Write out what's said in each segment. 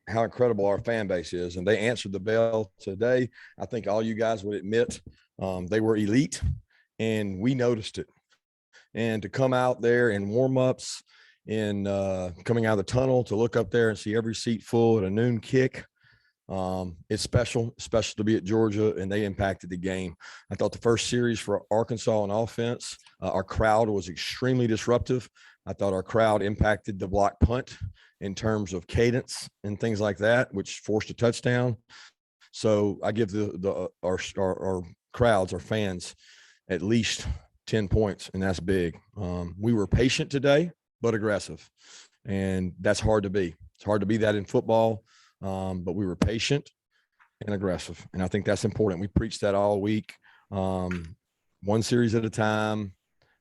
how incredible our fan base is. And they answered the bell today. I think all you guys would admit they were elite, and we noticed it. And to come out there in warm-ups and coming out of the tunnel to look up there and see every seat full at a noon kick, it's special to be at Georgia, and they impacted the game. I thought the first series for Arkansas on offense, our crowd was extremely disruptive. I thought our crowd impacted the block punt in terms of cadence and things like that, which forced a touchdown. So I give our crowds, our fans, at least 10 points, and that's big. We were patient today, but aggressive, and that's hard to be. It's hard to be that in football, but we were patient and aggressive, and I think that's important. We preached that all week, one series at a time,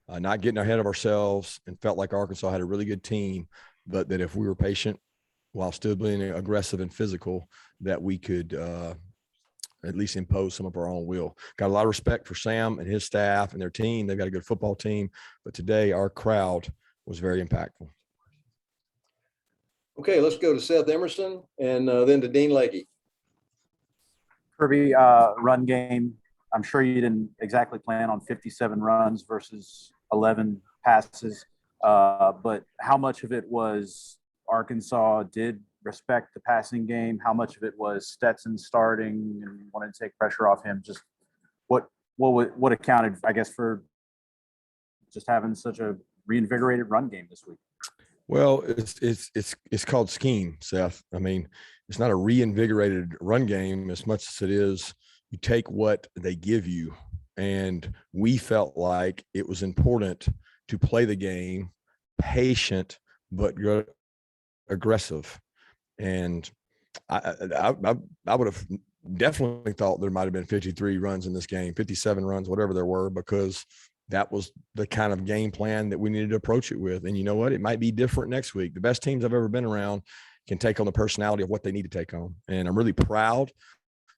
not getting ahead of ourselves, and felt like Arkansas had a really good team, but that if we were patient while still being aggressive and physical, that we could at least impose some of our own will. Got a lot of respect for Sam and his staff and their team. They've got a good football team, but today our crowd was very impactful. Okay, let's go to Seth Emerson and then to Dean Lakey. Kirby, run game. I'm sure you didn't exactly plan on 57 runs versus 11 passes, but how much of it was Arkansas did respect the passing game? How much of it was Stetson starting and wanted to take pressure off him? Just what accounted, I guess, for just having such a reinvigorated run game this week? Well, it's called scheme, Seth. I mean, it's not a reinvigorated run game as much as it is you take what they give you. And we felt like it was important to play the game patient but aggressive. And I would have definitely thought there might have been 53 runs in this game, 57 runs, whatever there were, because that was the kind of game plan that we needed to approach it with. And you know what? It might be different next week. The best teams I've ever been around can take on the personality of what they need to take on. And I'm really proud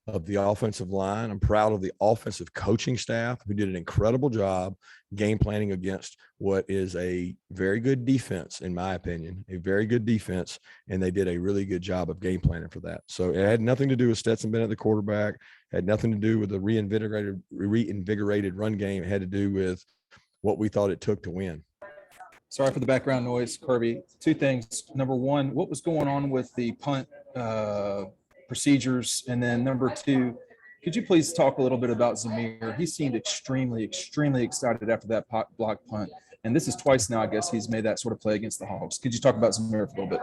of the offensive line. I'm proud of the offensive coaching staff who did an incredible job game planning against what is a very good defense, in my opinion, a very good defense. And they did a really good job of game planning for that. So it had nothing to do with Stetson Bennett, the quarterback, had nothing to do with the reinvigorated run game. It had to do with what we thought it took to win. Sorry for the background noise, Kirby. Two things. Number one, what was going on with the punt procedures? And then number two, could you please talk a little bit about Zamir? He seemed extremely excited after that block punt. And this is twice now, I guess, he's made that sort of play against the Hogs. Could you talk about Zamir for a little bit?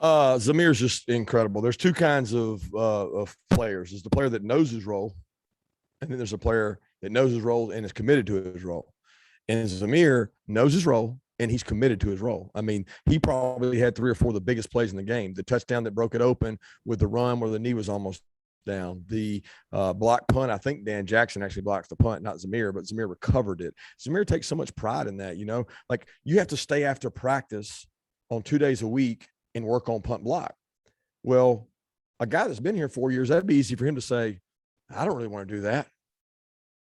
Zamir's just incredible. There's two kinds of players. There's the player that knows his role, and then there's a player that knows his role and is committed to his role. And Zamir knows his role, and he's committed to his role. I mean, he probably had 3 or 4 of the biggest plays in the game. The touchdown that broke it open with the run where the knee was almost down. The block punt, I think Dan Jackson actually blocked the punt, not Zamir, but Zamir recovered it. Zamir takes so much pride in that, you know. Like, you have to stay after practice on 2 days a week and work on punt block. Well, a guy that's been here 4 years, that'd be easy for him to say, I don't really want to do that.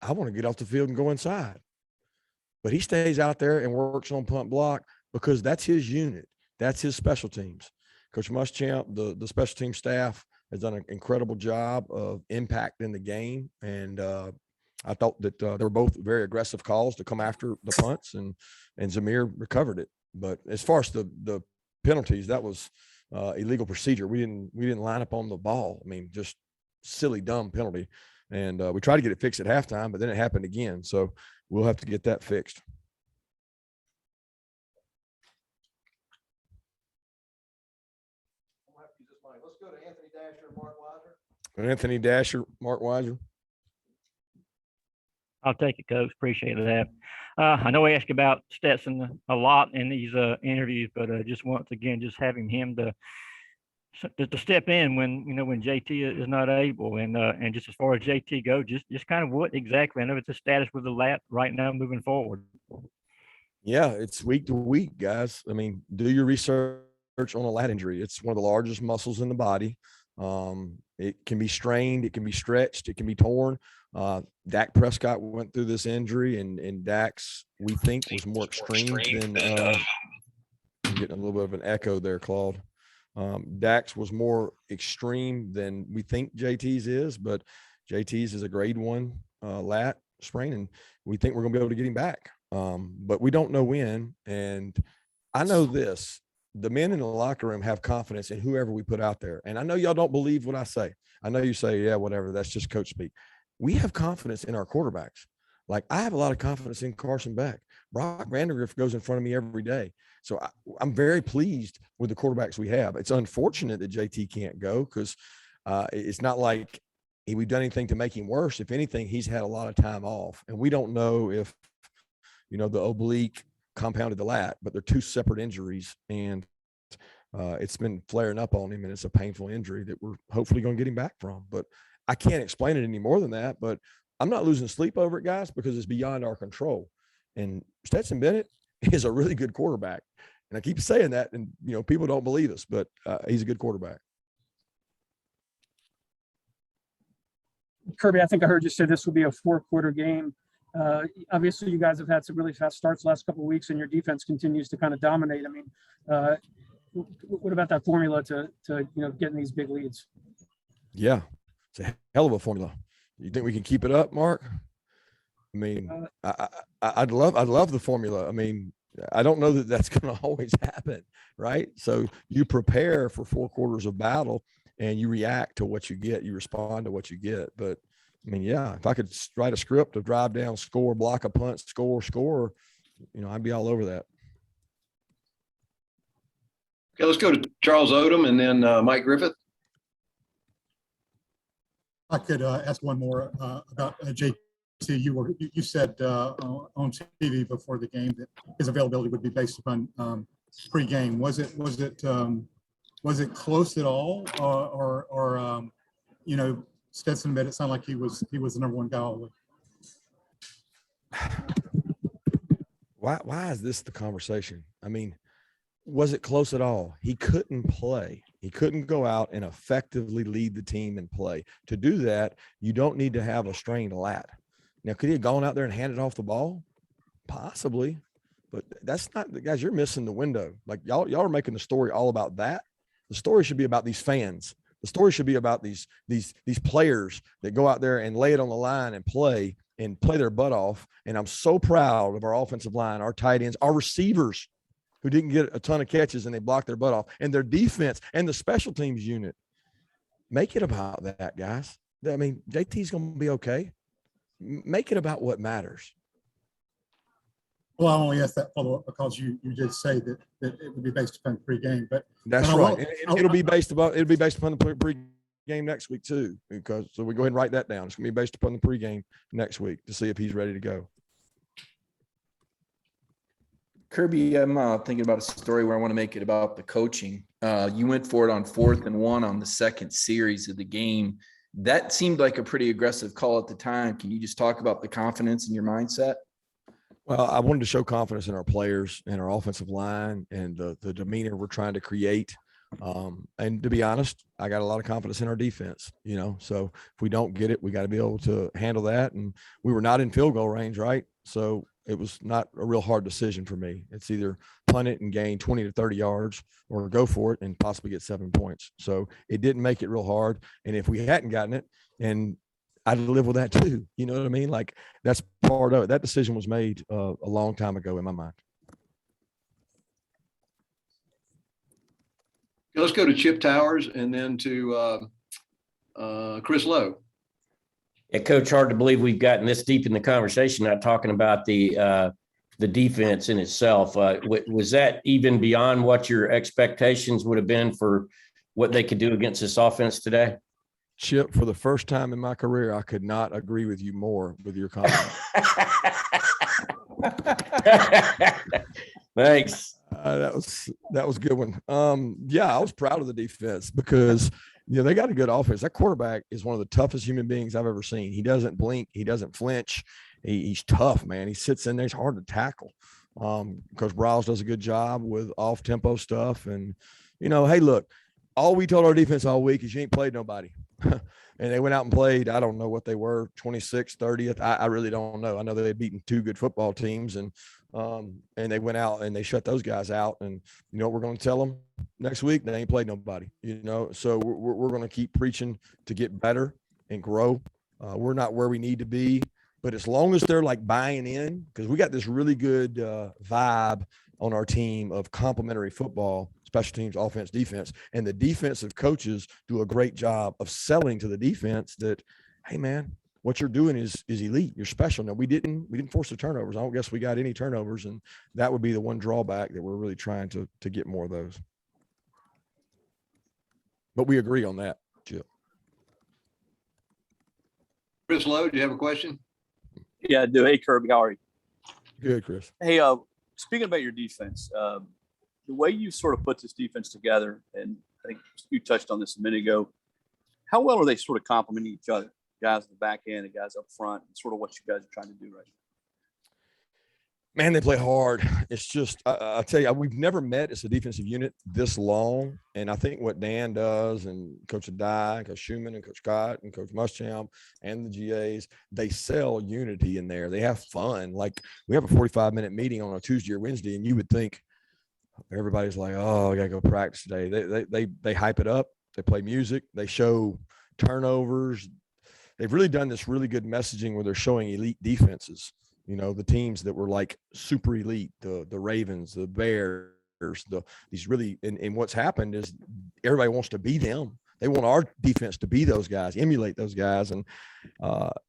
I want to get off the field and go inside. But he stays out there and works on punt block because that's his unit. That's his special teams. Coach Muschamp, the special team staff has done an incredible job of impacting the game. And I thought that they were both very aggressive calls to come after the punts, and Zamir recovered it. But as far as the penalties, that was illegal procedure. We didn't line up on the ball. I mean, just silly, dumb penalty. And we tried to get it fixed at halftime, but then it happened again. So we'll have to get that fixed. Let's go to Anthony Dasher and Mark Weiser. Anthony Dasher, Mark Weiser. I'll take it, Coach. Appreciate that. I know we asked about Stetson a lot in these interviews, but just once again, just having him to step in when JT is not able, and just as far as JT goes, just kind of what exactly. I know it's a status with the lat right now moving forward. Yeah, it's week to week, guys. I mean, do your research on a lat injury. It's one of the largest muscles in the body. It can be strained, it can be stretched, it can be torn. Dak Prescott went through this injury, and Dak's, we think, was more extreme than I'm getting a little bit of an echo there, Claude. Dax was more extreme than we think JT's is, but JT's is a grade 1 lat sprain, and we think we're going to be able to get him back. But we don't know when. And I know this, the men in the locker room have confidence in whoever we put out there. And I know y'all don't believe what I say. I know you say, yeah, whatever, that's just coach speak. We have confidence in our quarterbacks. Like, I have a lot of confidence in Carson Beck. Brock Vandegrift goes in front of me every day. So I'm very pleased with the quarterbacks we have. It's unfortunate that JT can't go because it's not like we've done anything to make him worse. If anything, he's had a lot of time off. And we don't know if, the oblique compounded the lat, but they're 2 separate injuries. And it's been flaring up on him, and it's a painful injury that we're hopefully going to get him back from. But I can't explain it any more than that. But I'm not losing sleep over it, guys, because it's beyond our control. And Stetson Bennett is a really good quarterback. And I keep saying that, and, people don't believe us, but he's a good quarterback. Kirby, I think I heard you say this will be a 4-quarter game. Obviously, you guys have had some really fast starts the last couple of weeks, and your defense continues to kind of dominate. I mean, what about that formula to getting these big leads? Yeah, it's a hell of a formula. You think we can keep it up, Mark? I mean, I'd love the formula. I mean, I don't know that that's going to always happen, right? So you prepare for 4 quarters of battle, and you react to what you get. You respond to what you get. But I mean, yeah, if I could write a script of drive down, score, block a punt, score, I'd be all over that. Okay, let's go to Charles Odom and then Mike Griffith. I could ask one more about JT. You said on TV before the game that his availability would be based upon pregame. Was it close at all, or Stetson made it sound like he was the number 1 guy all the way? Why is this the conversation? I mean, was it close at all? He couldn't play. He couldn't go out and effectively lead the team and play. To do that, you don't need to have a strained lat. Now, could he have gone out there and handed off the ball? Possibly, but that's not, guys, you're missing the window. Like, y'all are making the story all about that. The story should be about these fans. The story should be about these players that go out there and lay it on the line and play their butt off. And I'm so proud of our offensive line, our tight ends, our receivers who didn't get a ton of catches and they blocked their butt off, and their defense and the special teams unit. Make it about that, guys. I mean, JT's going to be okay. Make it about what matters. Well, I only asked that follow-up because you did say that it would be based upon pregame, but that's right. It'll be based upon the pregame next week too. So we go ahead and write that down. It's going to be based upon the pregame next week to see if he's ready to go. Kirby, I'm thinking about a story where I want to make it about the coaching. You went for it on 4th and 1 on the second series of the game. That seemed like a pretty aggressive call at the time. Can you just talk about the confidence in your mindset? Well, I wanted to show confidence in our players and our offensive line and the demeanor we're trying to create. And to be honest, I got a lot of confidence in our defense, so if we don't get it, we got to be able to handle that. And we were not in field goal range, right? So it was not a real hard decision for me. It's either punt it and gain 20 to 30 yards or go for it and possibly get 7 points. So it didn't make it real hard. And if we hadn't gotten it, and I'd live with that too. You know what I mean? Like, that's part of it. That decision was made a long time ago in my mind. Let's go to Chip Towers and then to Chris Lowe. Yeah, Coach, hard to believe we've gotten this deep in the conversation, not talking about the defense in itself. Was that even beyond what your expectations would have been for what they could do against this offense today? Chip, for the first time in my career, I could not agree with you more with your comment. Thanks. That was a good one. Yeah, I was proud of the defense because they got a good offense. That quarterback is one of the toughest human beings I've ever seen. He doesn't blink. He doesn't flinch. He's tough, man. He sits in there. It's hard to tackle. Coach Browse does a good job with off-tempo stuff. And, hey, look, all we told our defense all week is you ain't played nobody. And they went out and played. I don't know what they were, 26th, 30th. I really don't know. I know they had beaten 2 good football teams, and And they went out and they shut those guys out. And you know what we're going to tell them next week? They ain't played nobody, you know. So we're going to keep preaching to get better and grow. We're not where we need to be, but as long as they're like buying in, because we got this really good vibe on our team of complementary football, special teams, offense, defense, and the defensive coaches do a great job of selling to the defense that, hey man, what you're doing is elite. You're special. Now we didn't force the turnovers. I don't guess we got any turnovers, and that would be the one drawback that we're really trying to get more of those. But we agree on that, Chip. Chris Lowe, do you have a question? Yeah, I do. Hey, Kirby, how are you? Good, Chris. Hey, speaking about your defense, the way you sort of put this defense together, and I think you touched on this a minute ago, how well are they sort of complementing each other? Guys at the back end and guys up front, and sort of what you guys are trying to do right now. Man, they play hard. It's just, I tell you, we've never met as a defensive unit this long. And I think what Dan does and Coach Adai, Coach Schumann and Coach Scott and Coach Muschamp and the GAs, they sell unity in there. They have fun. Like we have a 45-minute meeting on a Tuesday or Wednesday, and you would think everybody's like, oh, I got to go practice today. They hype it up. They play music. They show turnovers. They've really done this really good messaging where they're showing elite defenses, you know, the teams that were like super elite, the Ravens, the Bears, these really, and what's happened is everybody wants to be them. They want our defense to be those guys, emulate those guys. And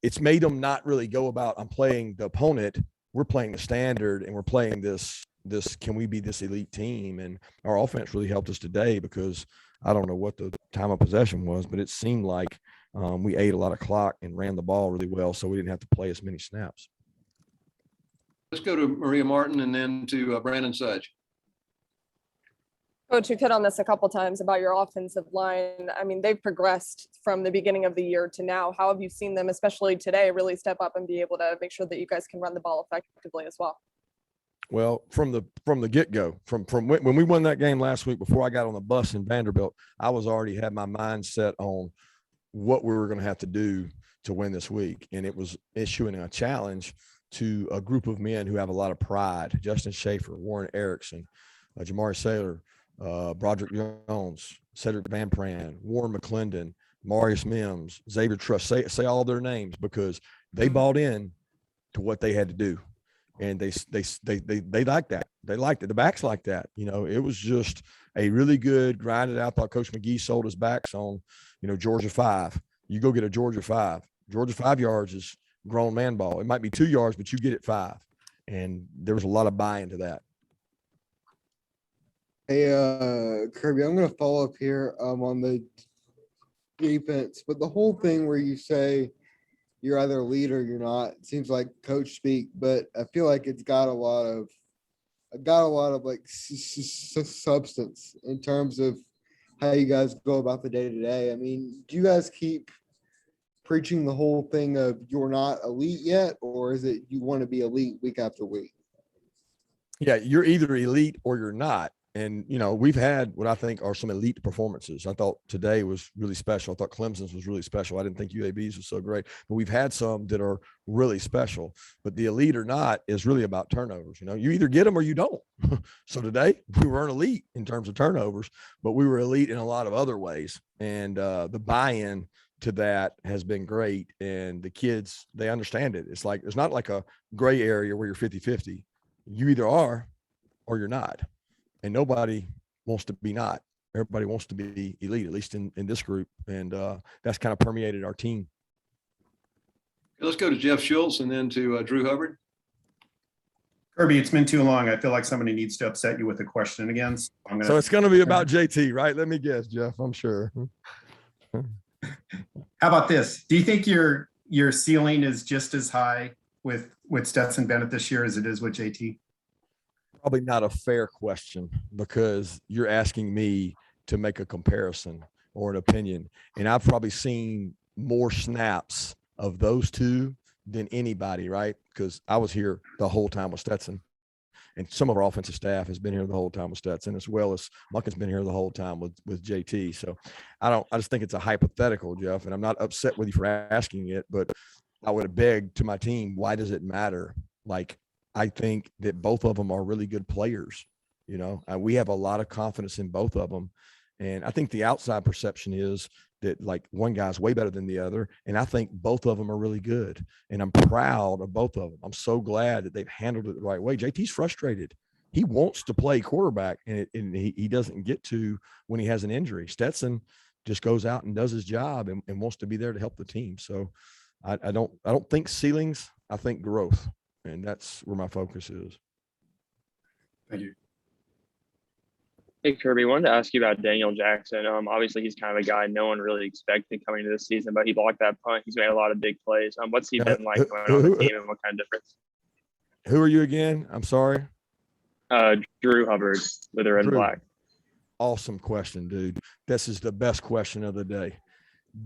it's made them not really go about, I'm playing the opponent. We're playing the standard, and we're playing this, can we be this elite team? And our offense really helped us today because I don't know what the time of possession was, but it seemed like we ate a lot of clock and ran the ball really well, so we didn't have to play as many snaps. Let's go to Maria Martin and then to Brandon Sudge. Coach, you've hit on this a couple times about your offensive line. I mean, they've progressed from the beginning of the year to now. How have you seen them, especially today, really step up and be able to make sure that you guys can run the ball effectively as well? Well, from the get-go, from when we won that game last week, before I got on the bus in Vanderbilt, I was already had my mind set on what we were going to have to do to win this week. And it was issuing a challenge to a group of men who have a lot of pride: Justin Schaefer, Warren Erickson, Jamari Saylor, Broderick Jones, Cedric Van Pran, Warren McClendon, Marius Mims, Xavier Truss. Say all their names, because they bought in to what they had to do. And they like that. They liked it. The backs like that. You know, it was just a really good grinded out. Thought Coach McGee sold his backs on, you know, Georgia 5. You go get a Georgia 5. Georgia 5 yards is grown man ball. It might be 2 yards, but you get it 5. And there was a lot of buy into that. Hey, Kirby, I'm going to follow up here on the defense, but the whole thing where you say you're either a lead or you're not, it seems like coach speak, but I feel like it's got a lot of like substance in terms of how you guys go about the day to day. I mean, do you guys keep preaching the whole thing of you're not elite yet, or is it you want to be elite week after week? Yeah, you're either elite or you're not. And, you know, we've had what I think are some elite performances. I thought today was really special. I thought Clemson's was really special. I didn't think UAB's was so great, but we've had some that are really special. But the elite or not is really about turnovers. You know, you either get them or you don't. So today we weren't elite in terms of turnovers, but we were elite in a lot of other ways. And the buy-in to that has been great. And the kids, they understand it. It's like, it's not like a gray area where you're 50-50. You either are or you're not. And nobody wants to be not. Everybody wants to be elite, at least in this group. And that's kind of permeated our team. Let's go to Jeff Schultz and then to Drew Hubbard. Kirby, it's been too long. I feel like somebody needs to upset you with a question again. So it's going to be about JT, right? Let me guess, Jeff, I'm sure. How about this? Do you think your ceiling is just as high with Stetson Bennett this year as it is with JT? Probably not a fair question, because you're asking me to make a comparison or an opinion. And I've probably seen more snaps of those two than anybody, right? Because I was here the whole time with Stetson. And some of our offensive staff has been here the whole time with Stetson, as well as Muckin's been here the whole time with JT. So I just think it's a hypothetical, Jeff, and I'm not upset with you for asking it, but I would have begged to my team, why does it matter? Like, I think that both of them are really good players. You know, we have a lot of confidence in both of them. And I think the outside perception is that like one guy's way better than the other. And I think both of them are really good. And I'm proud of both of them. I'm so glad that they've handled it the right way. JT's frustrated. He wants to play quarterback, and he doesn't get to when he has an injury. Stetson just goes out and does his job and wants to be there to help the team. So I don't think ceilings, I think growth. And that's where my focus is. Thank you. Hey, Kirby, wanted to ask you about Daniel Jackson. Obviously, he's kind of a guy no one really expected coming into this season, but he blocked that punt. He's made a lot of big plays. What's he been like coming on the team, and what kind of difference? Who are you again? I'm sorry. Drew Hubbard with the red and black. Awesome question, dude. This is the best question of the day.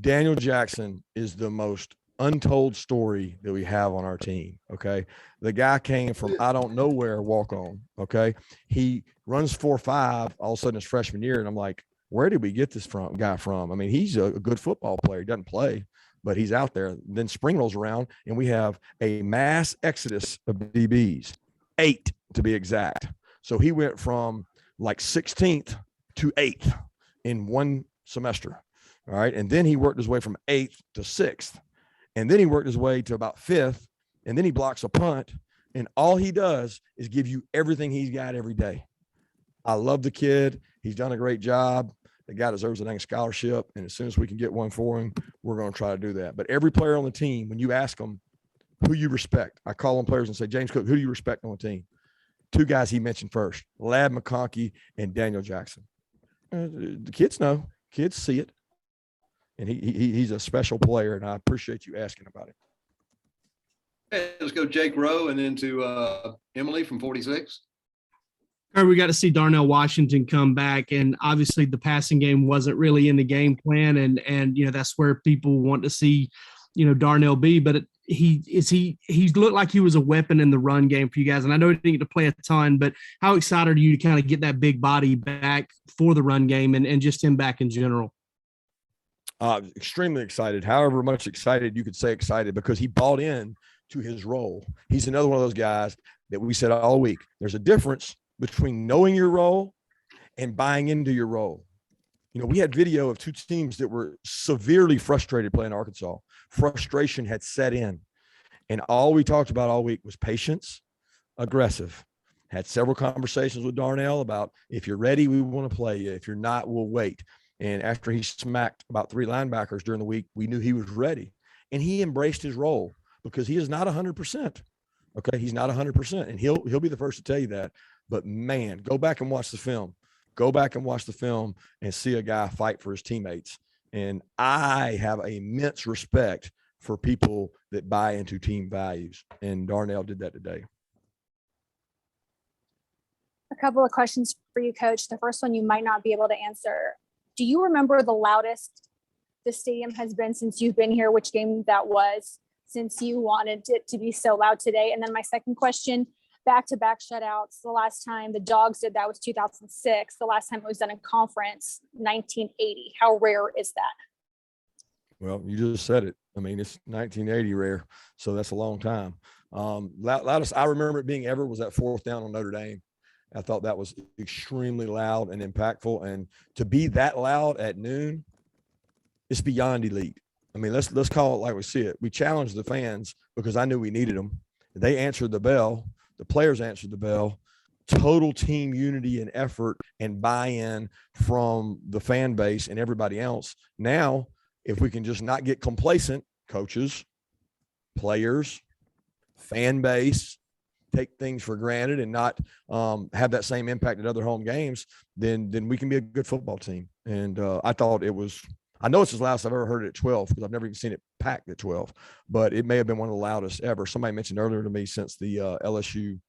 Daniel Jackson is the most untold story that we have on our team. Okay. The guy came from, I don't know where, walk on. Okay. He runs 4.5 all of a sudden his freshman year. And I'm like, where did we get this guy from? I mean, he's a good football player. He doesn't play, but he's out there. Then spring rolls around and we have a mass exodus of DBs, 8 to be exact. So he went from like 16th to 8th in one semester. All right. And then he worked his way from 8th to 6th. And then he worked his way to about 5th. And then he blocks a punt. And all he does is give you everything he's got every day. I love the kid. He's done a great job. The guy deserves a dang scholarship. And as soon as we can get one for him, we're going to try to do that. But every player on the team, when you ask them who you respect, I call them players and say, James Cook, who do you respect on the team? 2 guys he mentioned first, Lad McConkey and Daniel Jackson. The kids know. Kids see it. And he's a special player, and I appreciate you asking about it. Okay, let's go Jake Rowe and then to Emily from 46. We got to see Darnell Washington come back, and obviously the passing game wasn't really in the game plan, and you know that's where people want to see, you know, Darnell be. But he looked like he was a weapon in the run game for you guys. And I know he didn't get to play a ton, but how excited are you to kind of get that big body back for the run game and just him back in general? Extremely excited. However much excited you could say excited, because he bought in to his role. He's another one of those guys that we said all week. There's a difference between knowing your role and buying into your role. You know, we had video of 2 teams that were severely frustrated playing Arkansas. Frustration had set in. And all we talked about all week was patience, aggressive. Had several conversations with Darnell about, if you're ready, we want to play you. If you're not, we'll wait. And after he smacked about 3 linebackers during the week, we knew he was ready. And he embraced his role, because he is not 100%. Okay, he's not 100%. And he'll be the first to tell you that. But, man, go back and watch the film. Go back and watch the film and see a guy fight for his teammates. And I have immense respect for people that buy into team values. And Darnell did that today. A couple of questions for you, Coach. The first one you might not be able to answer. Do you remember the loudest the stadium has been since you've been here, which game that was, since you wanted it to be so loud today? And then my second question, back-to-back shutouts. The last time the Dogs did that was 2006. The last time it was done in conference, 1980. How rare is that? Well, you just said it. I mean, it's 1980 rare, so that's a long time. Loudest I remember it being ever was that 4th down on Notre Dame. I thought that was extremely loud and impactful. And to be that loud at noon, it's beyond elite. I mean, let's call it like we see it. We challenged the fans because I knew we needed them. They answered the bell. The players answered the bell. Total team unity and effort and buy-in from the fan base and everybody else. Now, if we can just not get complacent, coaches, players, fan base, take things for granted and not have that same impact at other home games, then we can be a good football team. And I thought it was, I know it's as loud as I've ever heard it at 12, because I've never even seen it packed at 12, but it may have been one of the loudest ever. Somebody mentioned earlier to me since the LSU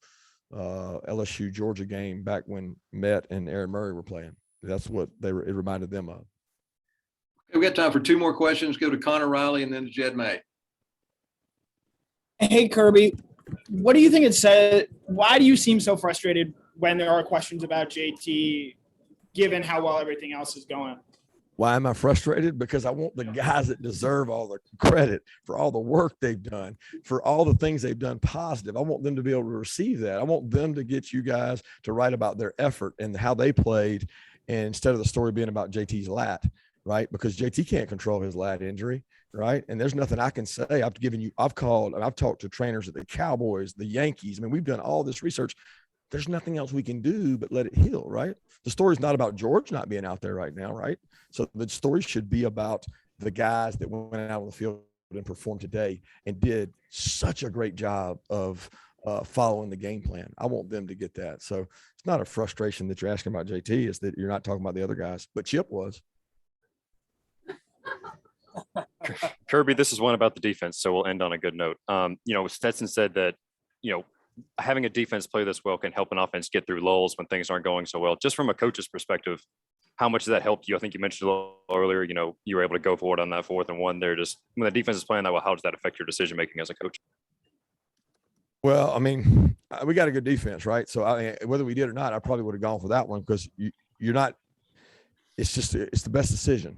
Georgia game back when Met and Aaron Murray were playing. That's what it reminded them of. Okay, we got time for 2 more questions. Go to Connor Riley and then to Jed May. Hey, Kirby. What do you think it said? Why do you seem so frustrated when there are questions about JT, given how well everything else is going? Why am I frustrated? Because I want the guys that deserve all the credit for all the work they've done, for all the things they've done positive. I want them to be able to receive that. I want them to get you guys to write about their effort and how they played, and instead of the story being about JT's lat, right? Because JT can't control his lat injury, right? And there's nothing I can say. I've talked to trainers at the Cowboys, the Yankees. I mean, we've done all this research. There's nothing else we can do but let it heal, right? The story's not about George not being out there right now, right? So the story should be about the guys that went out on the field and performed today and did such a great job of following the game plan. I want them to get that. So it's not a frustration that you're asking about JT, it's that you're not talking about the other guys, but Chip was. Kirby, this is one about the defense, so we'll end on a good note. Stetson said that, having a defense play this well can help an offense get through lulls when things aren't going so well. Just from a coach's perspective, how much does that help you? I think you mentioned a little earlier, you were able to go for it on that 4th and 1 there. Just when the defense is playing that well, how does that affect your decision making as a coach? Well, I mean, we got a good defense, right? So whether we did or not, I probably would have gone for that one because you're not. It's the best decision.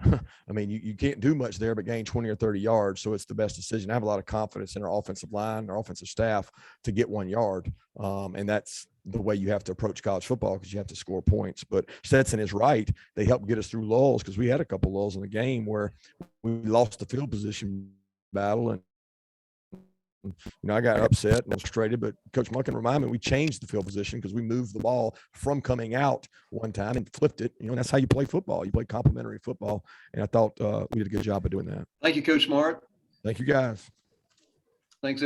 I mean, you can't do much there but gain 20 or 30 yards. So it's the best decision. I have a lot of confidence in our offensive line, our offensive staff to get 1 yard. And that's the way you have to approach college football because you have to score points. But Stetson is right. They helped get us through lulls because we had a couple lulls in the game where we lost the field position battle. And, I got upset and frustrated, but Coach Monken reminded me we changed the field position because we moved the ball from coming out one time and flipped it. And that's how you play football. You play complementary football. And I thought we did a good job of doing that. Thank you, Coach Smart. Thank you, guys. Thanks, everybody.